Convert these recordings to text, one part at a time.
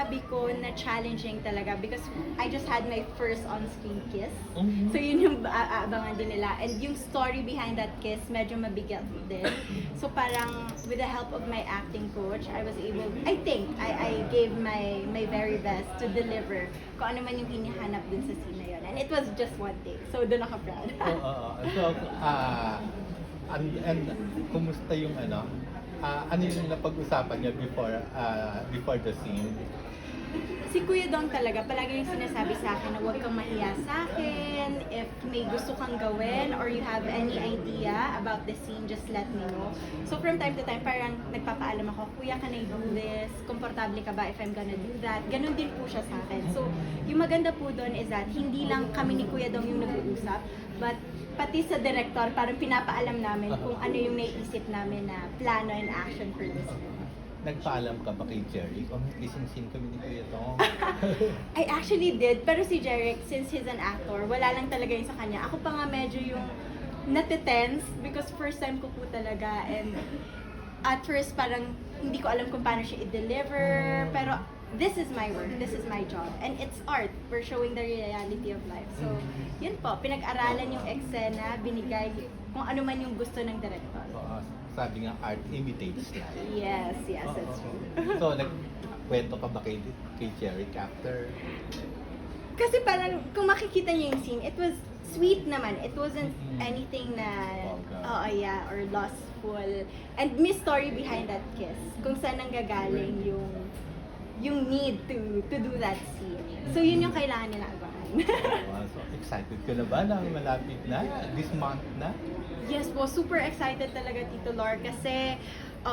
masasabi ko na challenging talaga because I just had my first on-screen kiss. Mhm. So yun yung abangan din nila. And yung story behind that kiss, medyo mabigat din. So parang with the help of my acting coach, I was able, I think, I gave my very best to deliver kung ano man yung hinihanap dun sa scene na yun. And it was just one take. So doon ako proud. So, and kumusta yung ano? Ano yung napag-usapan niya before the scene? Si Kuya Dong talaga, palagi yung sinasabi sa akin na huwag kang mahiya sa akin. If may gusto kang gawin or you have any idea about the scene, just let me know. So from time to time, parang nagpapaalam ako, Kuya, can I do this? Komportable ka ba if I'm gonna do that? Ganon din po siya sa akin. So yung maganda po doon is that hindi lang kami ni Kuya Dong yung nag-uusap, but pati sa director, parang pinapaalam namin kung ano yung naiisip namin na plano and action for this film. Nagpaalam ka ba kay Jerry? Kung kissing scene kami ni Kuya Dong. I actually did, pero si Jeric, since he's an actor, wala lang talaga yun sa kanya. Ako pa nga medyo yung natitense because first time ko po talaga and at first parang hindi ko alam kung paano siya i-deliver, pero this is my work, this is my job, and it's art. We're showing the reality of life. So, yun po, pinag-aralan yung eksena, binigay kung ano man yung gusto ng director. Sabi nga, art imitates life. Yes, that's true. So, nagkwento ka ba kay Jerry after? Kasi parang, kung makikita niyo yung scene, it was sweet naman. It wasn't anything na, or lustful. And may story behind that kiss. Kung saan nanggagaling yung need to do that scene. So yun yung kailangan nila abangan. So, excited ka na ba na malapit na? This month na? Yes po, super excited talaga Tito Lor kasi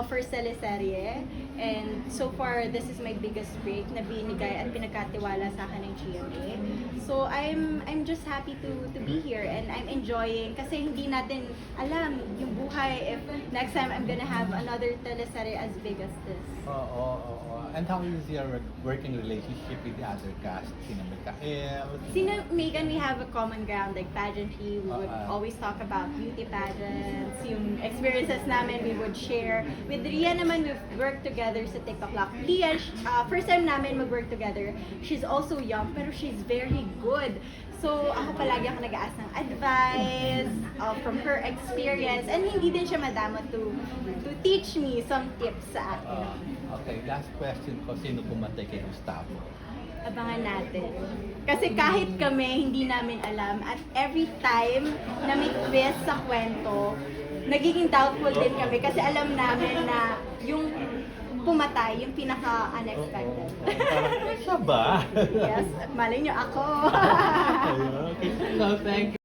first teleserye and so far this is my biggest break na binigay at pinagkatiwala sa akin ng GMA. So I'm just happy to be here and I'm enjoying kasi hindi natin alam yung buhay if next time I'm gonna have another teleserye as big as this. And how is your working relationship with the other cast? Sina Mikael? Sino Megan, we have a common ground like pageantry. We would always talk about beauty pageants, yung experiences namin we would share. With Ria naman, we've worked together sa TikTok Lock. Ria, first time namin mag-work together. She's also young, pero she's very good. So, ako palagi ako nag-ask ng advice from her experience. And hindi din siya madama to teach me some tips sa akin. Okay, last question ko. Sino pumatay kay Gustavo? Abangan natin. Kasi kahit kami, hindi namin alam. At every time na may twist sa kwento, nagiging doubtful din kami. Kasi alam namin na yung pumatay, yung pinaka-unexpected. Siya ba? Yes, malay nyo ako. Okay, so thank you.